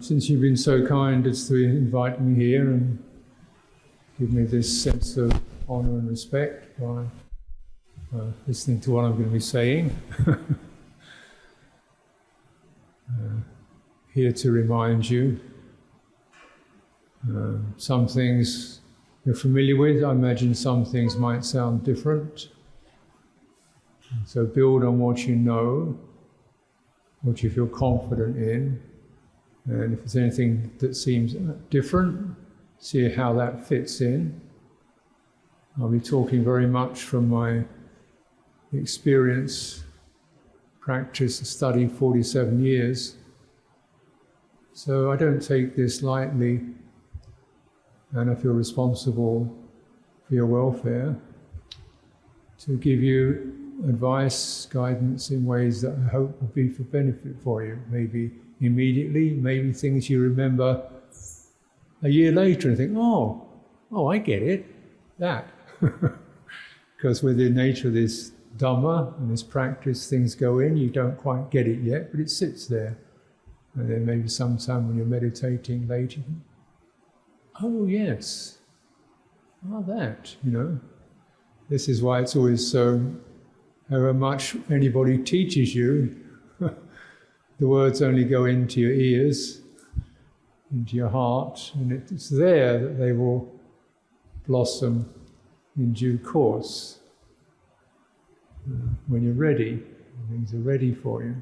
Since you've been so kind as to invite me here and give me this sense of honour and respect by listening to what I'm going to be saying, here to remind you some things you're familiar with. I imagine some things might sound different. So build on what you know, what you feel confident in, and if there's anything that seems different, see how that fits in. I'll be talking very much from my experience, practice, study, 47 years. So I don't take this lightly, and I feel responsible for your welfare to give you advice, guidance in ways that I hope will be for benefit for you. Maybe immediately, maybe things you remember a year later and think, oh, I get it, that. Because with the nature of this Dhamma and this practice, things go in, you don't quite get it yet, but it sits there. And then maybe sometime when you're meditating later, you think, oh yes, that, This is why it's always so, however much anybody teaches you, the words only go into your ears, into your heart, and it's there that they will blossom in due course. When you're ready, things are ready for you.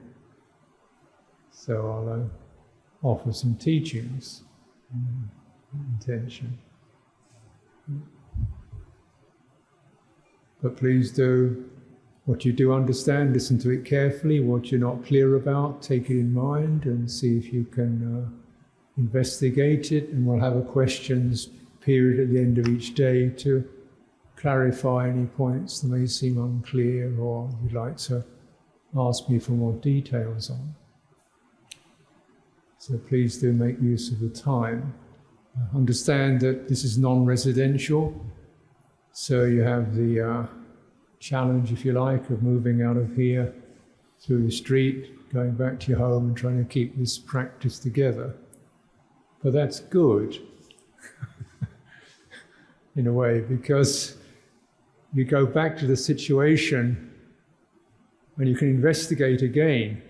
So I'll offer some teachings, intention. But please do what you do understand, listen to it carefully. What you're not clear about, take it in mind and see if you can investigate it. And we'll have a questions period at the end of each day to clarify any points that may seem unclear or you'd like to ask me for more details on. So please do make use of the time. Understand that this is non-residential, so you have the challenge, if you like, of moving out of here through the street, going back to your home and trying to keep this practice together. But that's good, in a way, because you go back to the situation and you can investigate again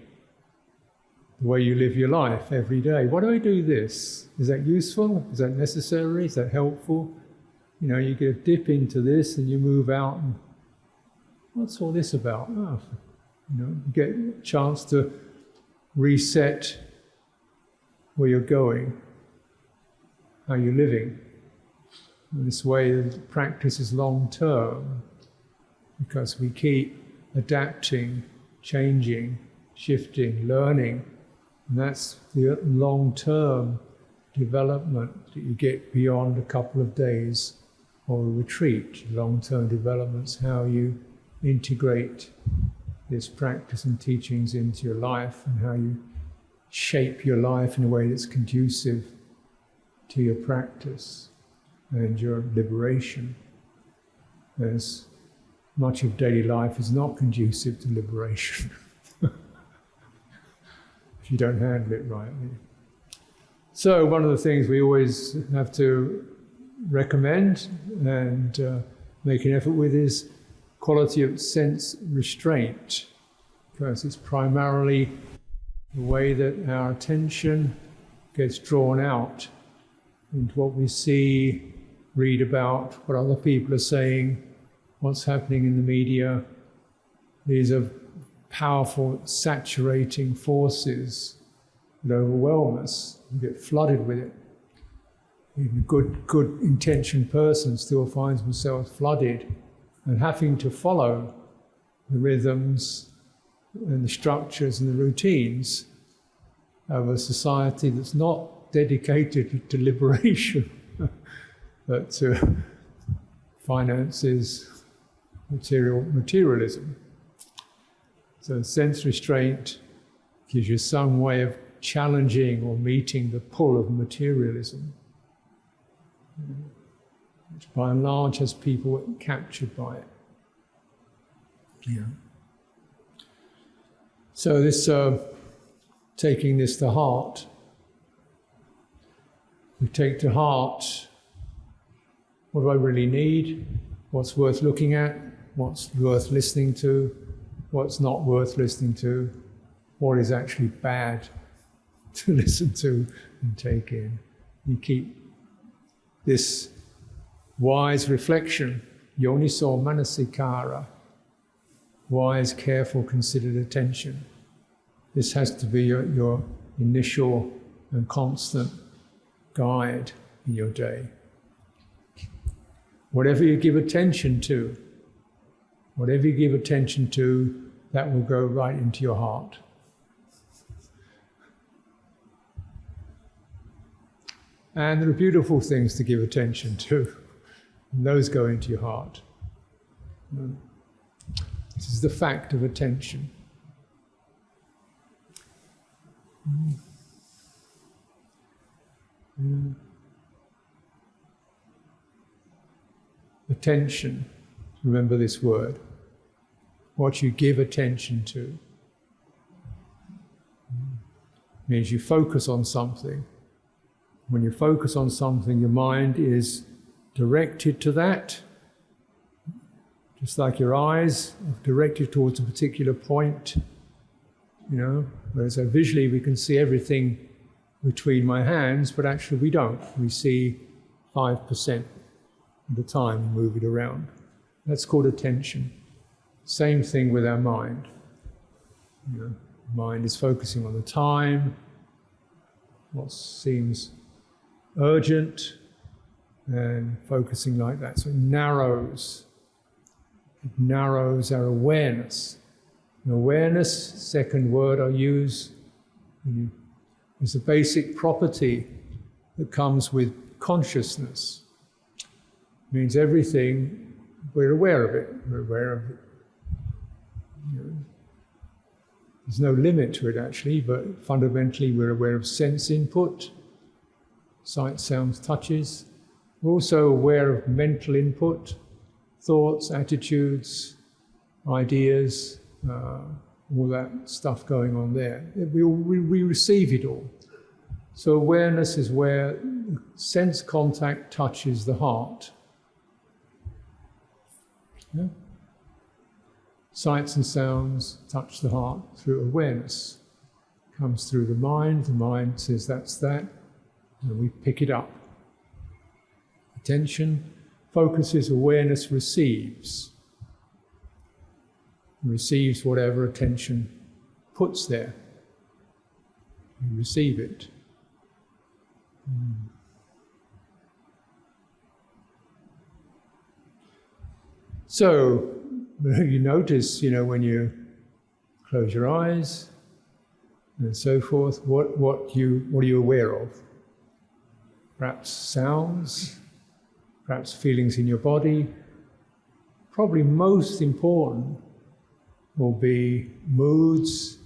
the way you live your life every day. Why do I do this? Is that useful? Is that necessary? Is that helpful? You get a dip into this and you move out and what's all this about? You get a chance to reset where you're going, how you're living. In this way, the practice is long-term because we keep adapting, changing, shifting, learning. And that's the long-term development that you get beyond a couple of days or a retreat. Long-term development's how you integrate this practice and teachings into your life and how you shape your life in a way that's conducive to your practice and your liberation. As much of daily life is not conducive to liberation if you don't handle it rightly. So one of the things we always have to recommend and make an effort with is quality of sense restraint, because it's primarily the way that our attention gets drawn out into what we see, read about, what other people are saying, what's happening in the media. These are powerful, saturating forces that overwhelm us. We get flooded with it. Even a good intentioned person still finds themselves flooded and having to follow the rhythms and the structures and the routines of a society that's not dedicated to liberation, but to finances, materialism. So sense restraint gives you some way of challenging or meeting the pull of materialism, which by and large has people captured by it. Yeah. So this taking this to heart We take to heart, what do I really need? What's worth looking at? What's worth listening to? What's not worth listening to? What is actually bad to listen to and take in? You keep this wise reflection, yoniso manasikara, wise, careful, considered attention. This has to be your initial and constant guide in your day. Whatever you give attention to, that will go right into your heart. And there are beautiful things to give attention to, and those go into your heart. This is the fact of attention. Attention, remember this word. What you give attention to means you focus on something. When you focus on something, your mind is directed to that, just like your eyes are directed towards a particular point, whereas visually we can see everything between my hands, but actually we don't. We see 5% of the time we move it around. That's called attention. Same thing with our mind. Mind is focusing on the time, what seems urgent, and focusing like that. So it narrows our awareness. And awareness, second word I use, is a basic property that comes with consciousness. It means everything, we're aware of it. We're aware of it. There's no limit to it actually, but fundamentally we're aware of sense input, sight, sounds, touches. We're also aware of mental input, thoughts, attitudes, ideas, all that stuff going on there. We receive it all. So awareness is where sense contact touches the heart. Yeah? Sights and sounds touch the heart through awareness. Comes through the mind says that's that, and we pick it up. Attention focuses, awareness receives. Receives whatever attention puts there. You receive it. So, you notice, when you close your eyes and so forth, what are you aware of? Perhaps sounds, perhaps feelings in your body. Probably most important will be moods,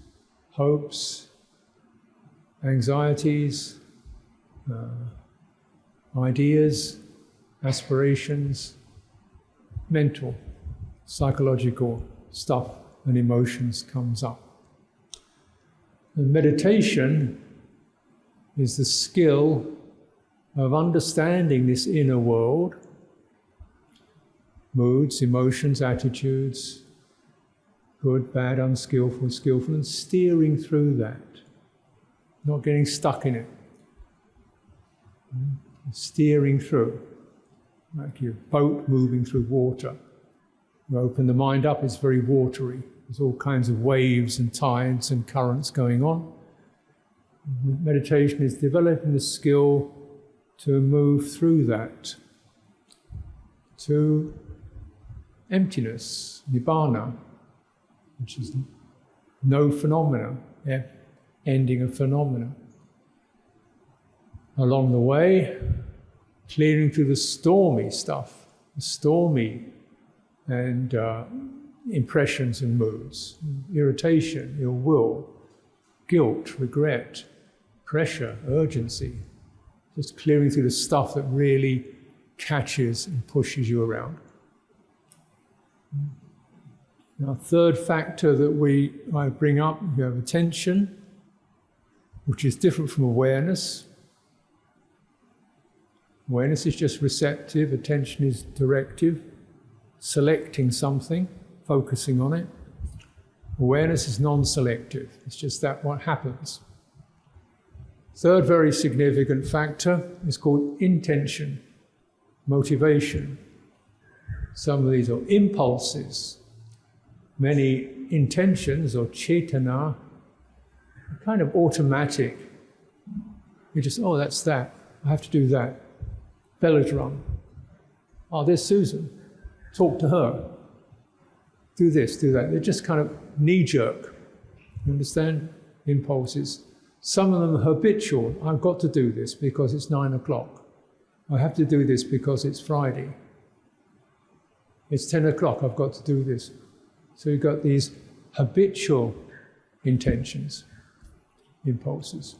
hopes, anxieties, ideas, aspirations, mental, psychological stuff and emotions comes up. And meditation is the skill of understanding this inner world, moods, emotions, attitudes, good, bad, unskillful, skillful, and steering through that, not getting stuck in it. Steering through, like your boat moving through water. You open the mind up, it's very watery. There's all kinds of waves and tides and currents going on. Meditation is developing the skill to move through that to emptiness, nibbana, which is no phenomena, ending of phenomena. Along the way, clearing through the stormy stuff, the stormy and impressions and moods, irritation, ill will, guilt, regret, pressure, urgency, just clearing through the stuff that really catches and pushes you around. Now, third factor that I bring up, you have attention, which is different from awareness. Awareness is just receptive, attention is directive, selecting something, focusing on it. Awareness is non-selective, it's just that what happens. Third very significant factor is called intention, motivation. Some of these are impulses. Many intentions, or cetana, are kind of automatic. You just, oh, that's that. I have to do that. Velodrome. Oh, there's Susan. Talk to her. Do this, do that. They're just kind of knee-jerk. You understand? Impulses. Some of them are habitual. I've got to do this because it's 9 o'clock. I have to do this because it's Friday. It's 10 o'clock, I've got to do this. So you've got these habitual intentions, impulses.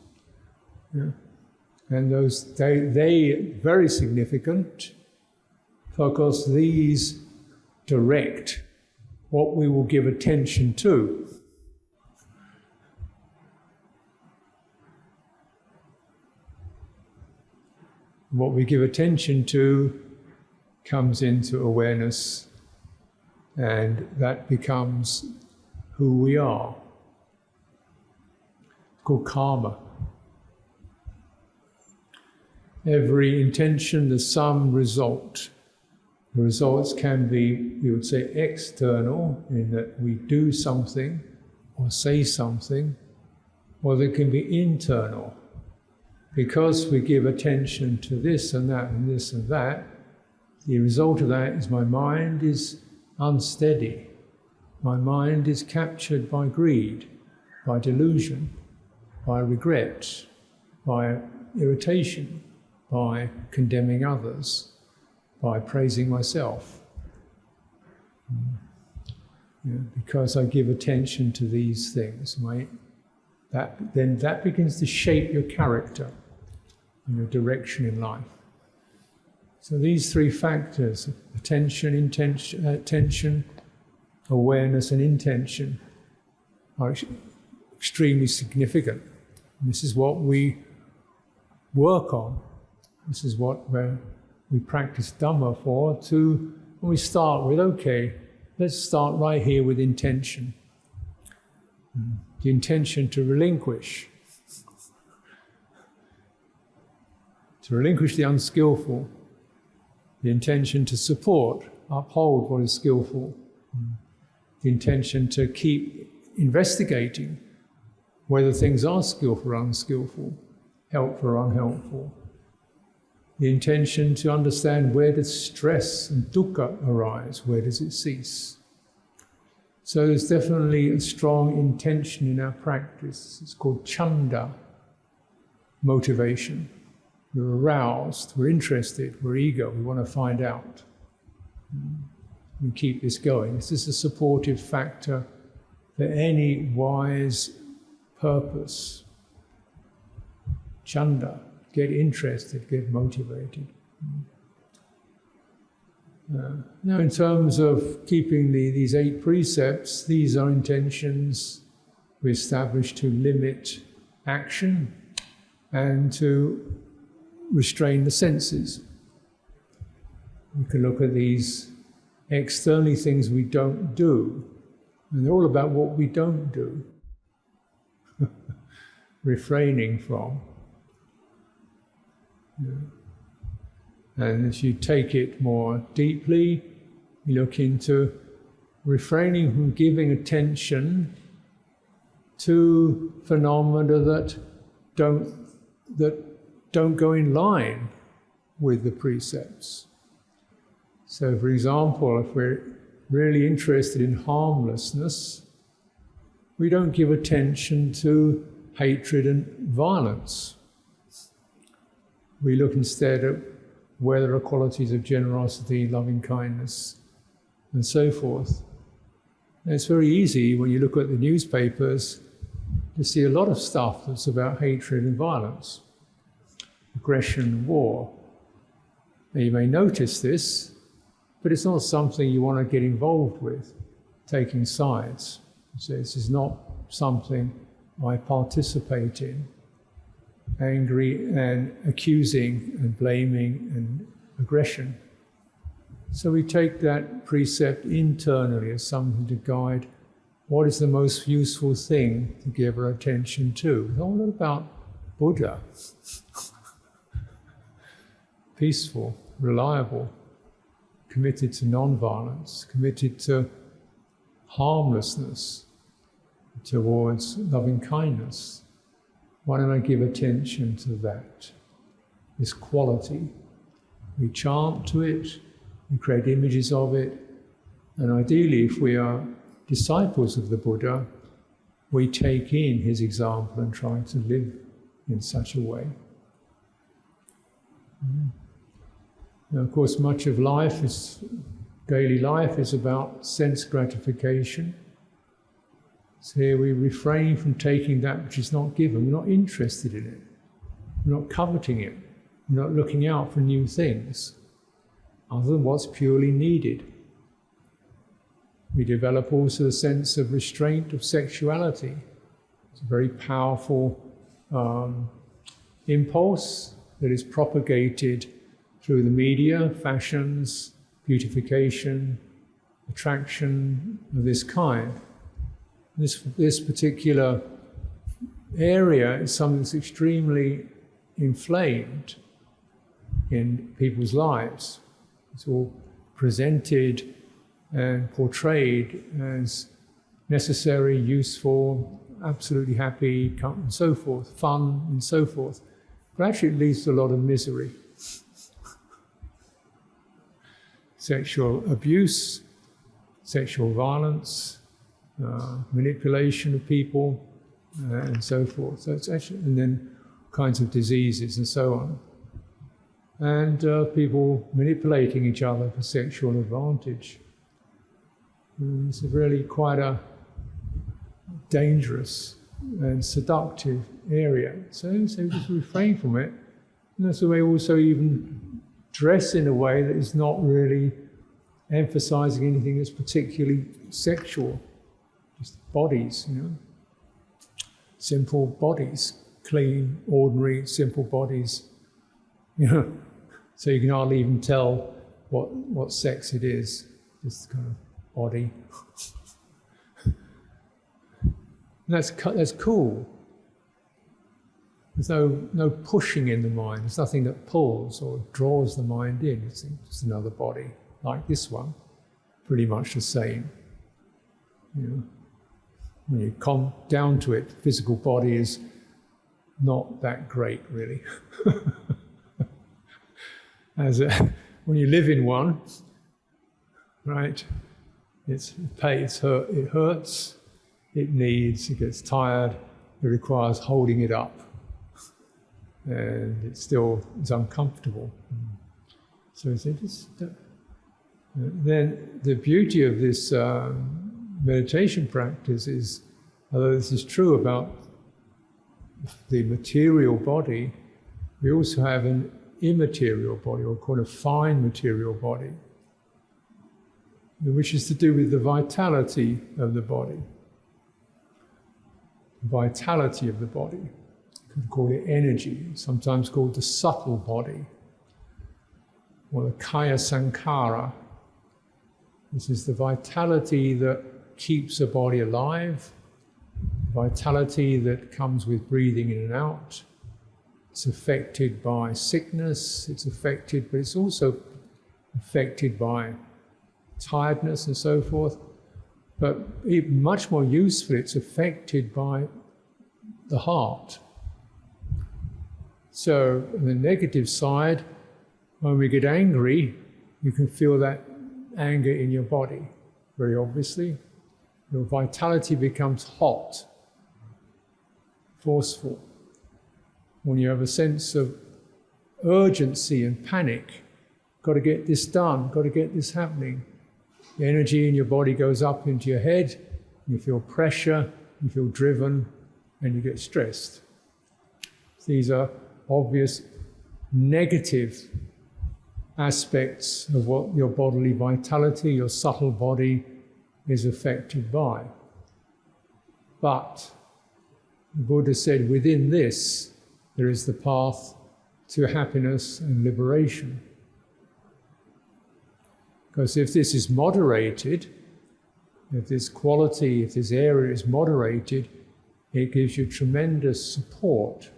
Yeah. And those, they very significant because these direct what we will give attention to. What we give attention to comes into awareness, and that becomes who we are. It's called karma. Every intention, there's some result. The results can be, you would say, external, in that we do something or say something, or they can be internal. Because we give attention to this and that and this and that, the result of that is my mind is unsteady. My mind is captured by greed, by delusion, by regret, by irritation, by condemning others, by praising myself. Because I give attention to these things, then that begins to shape your character and your direction in life. So these three factors, attention, awareness and intention, are extremely significant. And this is what we work on. This is what we practice Dhamma for, when we start with, okay, let's start right here with intention. The intention to relinquish. To relinquish the unskillful. The intention to support, uphold what is skillful. The intention to keep investigating whether things are skillful or unskillful, helpful or unhelpful. The intention to understand, where does stress and dukkha arise, where does it cease? So there's definitely a strong intention in our practice. It's called chanda, motivation. We're aroused, we're interested, we're eager, we want to find out. We keep this going. This is a supportive factor for any wise purpose. Chanda, get interested, get motivated. Now, in terms of keeping these 8 precepts, these are intentions we establish to limit action and to restrain the senses. We can look at these externally, things we don't do, and they're all about what we don't do, refraining from. And as you take it more deeply, you look into refraining from giving attention to phenomena that don't go in line with the precepts. So, for example, if we're really interested in harmlessness, we don't give attention to hatred and violence. We look instead at where there are qualities of generosity, loving kindness, and so forth. And it's very easy when you look at the newspapers to see a lot of stuff that's about hatred and violence, aggression and war. Now, you may notice this, but it's not something you want to get involved with, taking sides. So this is not something I participate in. angry and accusing and blaming and aggression. So we take that precept internally as something to guide what is the most useful thing to give our attention to. It's all about Buddha. Peaceful, reliable, committed to non-violence, committed to harmlessness, towards loving kindness. Why don't I give attention to that, this quality? We chant to it, we create images of it, and ideally, if we are disciples of the Buddha, we take in his example and try to live in such a way. Now, of course, much of life daily life is about sense gratification. So here we refrain from taking that which is not given. We're not interested in it. We're not coveting it. We're not looking out for new things other than what's purely needed. We develop also a sense of restraint of sexuality. It's a very powerful impulse that is propagated through the media, fashions, beautification, attraction of this kind. This particular area is something that's extremely inflamed in people's lives. It's all presented and portrayed as necessary, useful, absolutely happy, and so forth, fun, and so forth. But actually it leads to a lot of misery. Sexual abuse, sexual violence, manipulation of people, and so forth. So it's actually, and then kinds of diseases and so on. And people manipulating each other for sexual advantage. It's really quite a dangerous and seductive area. So just refrain from it. And that's the way also even dress in a way that is not really emphasizing anything that's particularly sexual. Just bodies, simple bodies, clean, ordinary, simple bodies, So you can hardly even tell what sex it is. This kind of body. And that's cool. There's no pushing in the mind. There's nothing that pulls or draws the mind in. It's just another body, like this one, pretty much the same. When you come down to it, the physical body is not that great, really. When you live in one, right? It hurts, it needs, it gets tired, it requires holding it up, and it's uncomfortable. So then the beauty of this meditation practice is, although this is true about the material body, we also have an immaterial body, or called a fine material body, which is to do with the vitality of the body. Vitality of the body. You could call it energy, sometimes called the subtle body, or the kaya sankhara. This is the vitality that keeps a body alive, vitality that comes with breathing in and out. It's affected by sickness, but it's also affected by tiredness and so forth. But even much more useful, it's affected by the heart. So on the negative side, when we get angry, you can feel that anger in your body, very obviously. Your vitality becomes hot, forceful. When you have a sense of urgency and panic, got to get this done, got to get this happening. The energy in your body goes up into your head, you feel pressure, you feel driven, and you get stressed. These are obvious negative aspects of what your bodily vitality, your subtle body, is affected by. But the Buddha said within this, there is the path to happiness and liberation. Because if this is moderated, if this quality, if this area is moderated, it gives you tremendous support.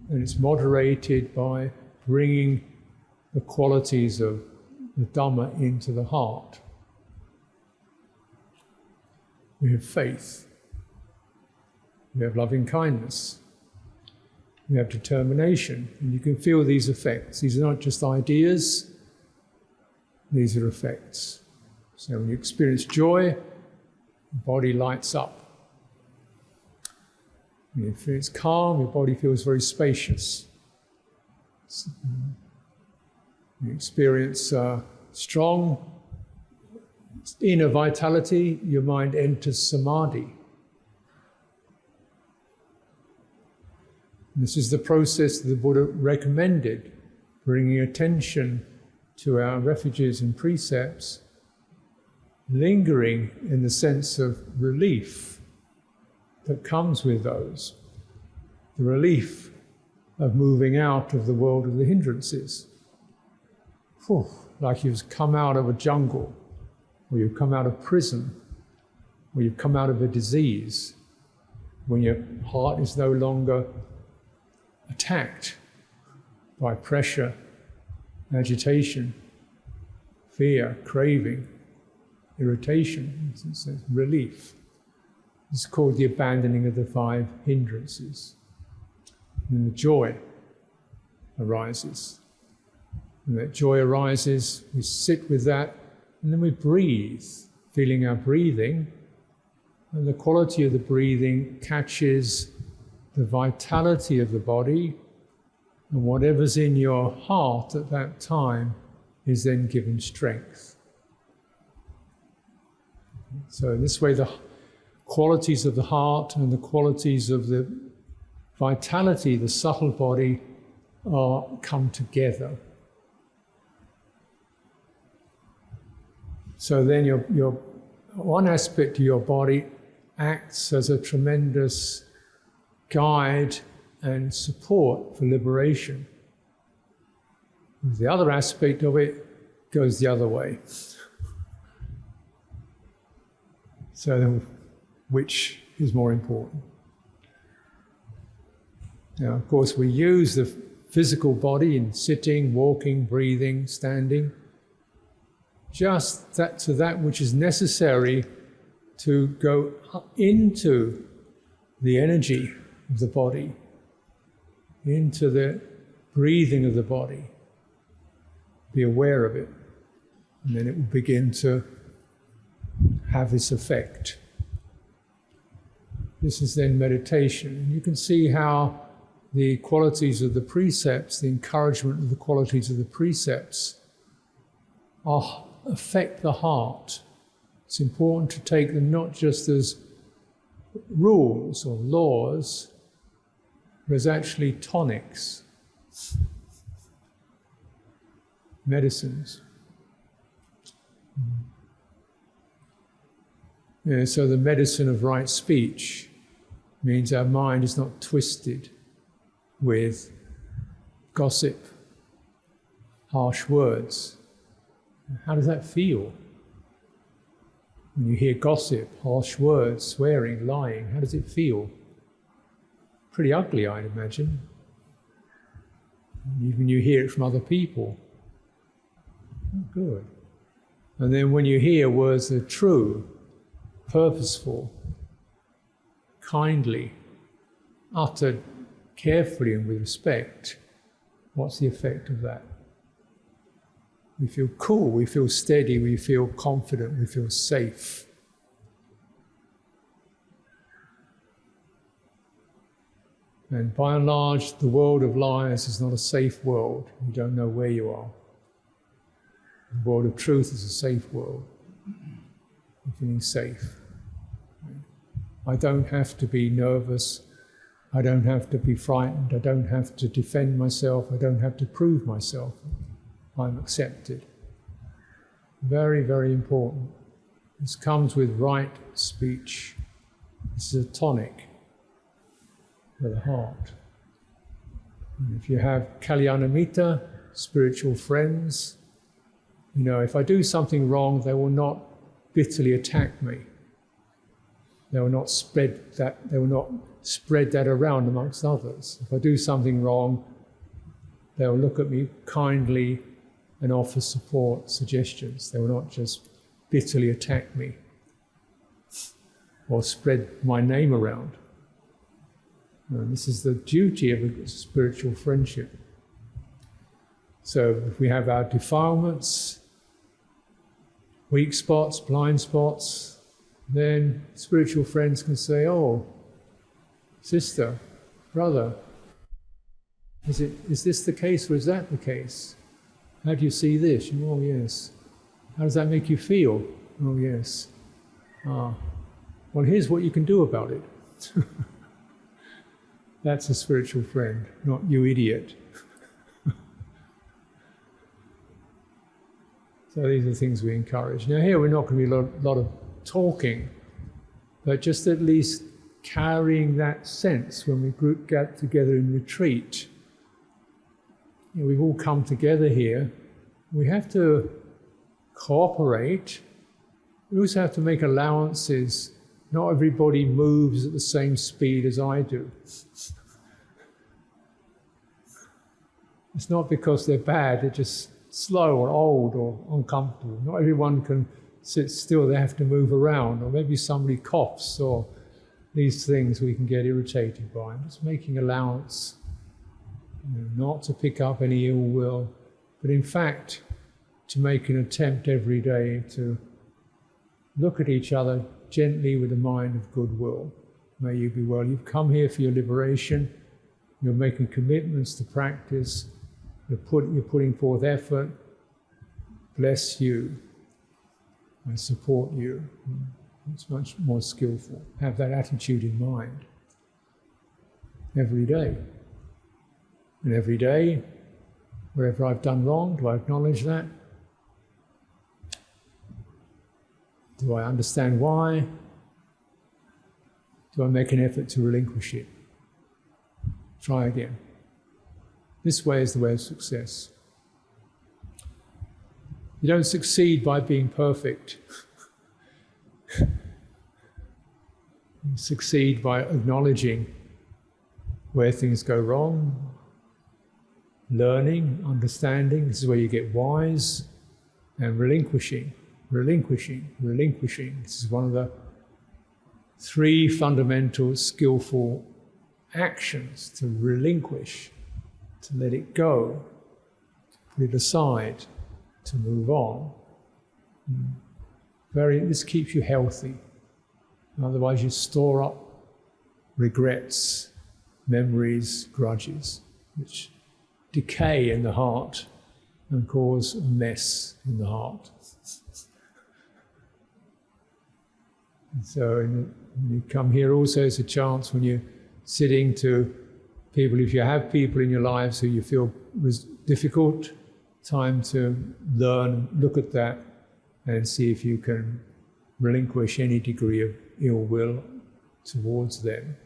And it's moderated by bringing the qualities of the Dhamma into the heart. We have faith. We have loving kindness. We have determination. And you can feel these effects. These are not just ideas, these are effects. So when you experience joy, the body lights up. When you experience calm, your body feels very spacious. When you experience strong inner vitality, your mind enters samadhi. This is the process that the Buddha recommended, bringing attention to our refuges and precepts, lingering in the sense of relief that comes with those, the relief of moving out of the world of the hindrances. Whew, like you've come out of a jungle, or you've come out of prison, or you've come out of a disease, when your heart is no longer attacked by pressure, agitation, fear, craving, irritation. It's relief. It's called the abandoning of the 5 hindrances. And the joy arises. When that joy arises, we sit with that, and then we breathe, feeling our breathing, and the quality of the breathing catches the vitality of the body, and whatever's in your heart at that time is then given strength. So in this way, the qualities of the heart and the qualities of the vitality, the subtle body, come together. So then your one aspect of your body acts as a tremendous guide and support for liberation. The other aspect of it goes the other way. So then, which is more important? Now, of course, we use the physical body in sitting, walking, breathing, standing, just that to that which is necessary to go into the energy of the body, into the breathing of the body. Be aware of it, and then it will begin to have this effect. This is then meditation. You can see how the qualities of the precepts, the encouragement of the qualities of the precepts, affect the heart. It's important to take them not just as rules or laws, but as actually tonics, medicines. Yeah, so the medicine of right speech means our mind is not twisted with gossip, harsh words. How does that feel? When you hear gossip, harsh words, swearing, lying, how does it feel? Pretty ugly, I'd imagine. Even you hear it from other people. Good. And then when you hear words that are true, purposeful, kindly, uttered carefully and with respect, what's the effect of that? We feel cool, we feel steady, we feel confident, we feel safe. And by and large, the world of lies is not a safe world. You don't know where you are. The world of truth is a safe world. I'm feeling safe. I don't have to be nervous. I don't have to be frightened. I don't have to defend myself. I don't have to prove myself. I'm accepted. Very, very important. This comes with right speech. This is a tonic. for the heart. And if you have kalyanamita, spiritual friends, you know, if I do something wrong, they will not bitterly attack me. They will not spread that around amongst others. If I do something wrong, they will look at me kindly and offer support, suggestions. They will not just bitterly attack me or spread my name around. And this is the duty of a spiritual friendship. So if we have our defilements, weak spots, blind spots, then spiritual friends can say, "Oh, sister, brother, is this the case or is that the case? How do you see this?" "Oh, yes." "How does that make you feel?" "Oh, yes." "Ah, well, here's what you can do about it." That's a spiritual friend, not "you idiot." So these are things we encourage. Now here we're not going to be a lot of talking, but just at least carrying that sense when we get together in retreat. You know, we've all come together here. We have to cooperate. We also have to make allowances. Not everybody moves at the same speed as I do. It's not because they're bad, they're just slow or old or uncomfortable. Not everyone can sit still, they have to move around, or maybe somebody coughs, or these things we can get irritated by. I'm just making allowance, you know, not to pick up any ill will, but in fact to make an attempt every day to look at each other gently with a mind of goodwill. May you be well. You've come here for your liberation. You're making commitments to practice. You're putting forth effort. Bless you. I support you. It's much more skillful. Have that attitude in mind every day. And every day, wherever I've done wrong, do I acknowledge that? Do I understand why? Do I make an effort to relinquish it? Try again. This way is the way of success. You don't succeed by being perfect. You succeed by acknowledging where things go wrong, learning, understanding. This is where you get wise, and relinquishing. This is one of the 3 fundamental skillful actions: to relinquish, to let it go, to put it aside, to move on. This keeps you healthy. Otherwise you store up regrets, memories, grudges, which decay in the heart and cause a mess in the heart. And so when you come here also, it's a chance when you're sitting to people, if you have people in your lives who you feel was difficult, time to learn, look at that and see if you can relinquish any degree of ill will towards them.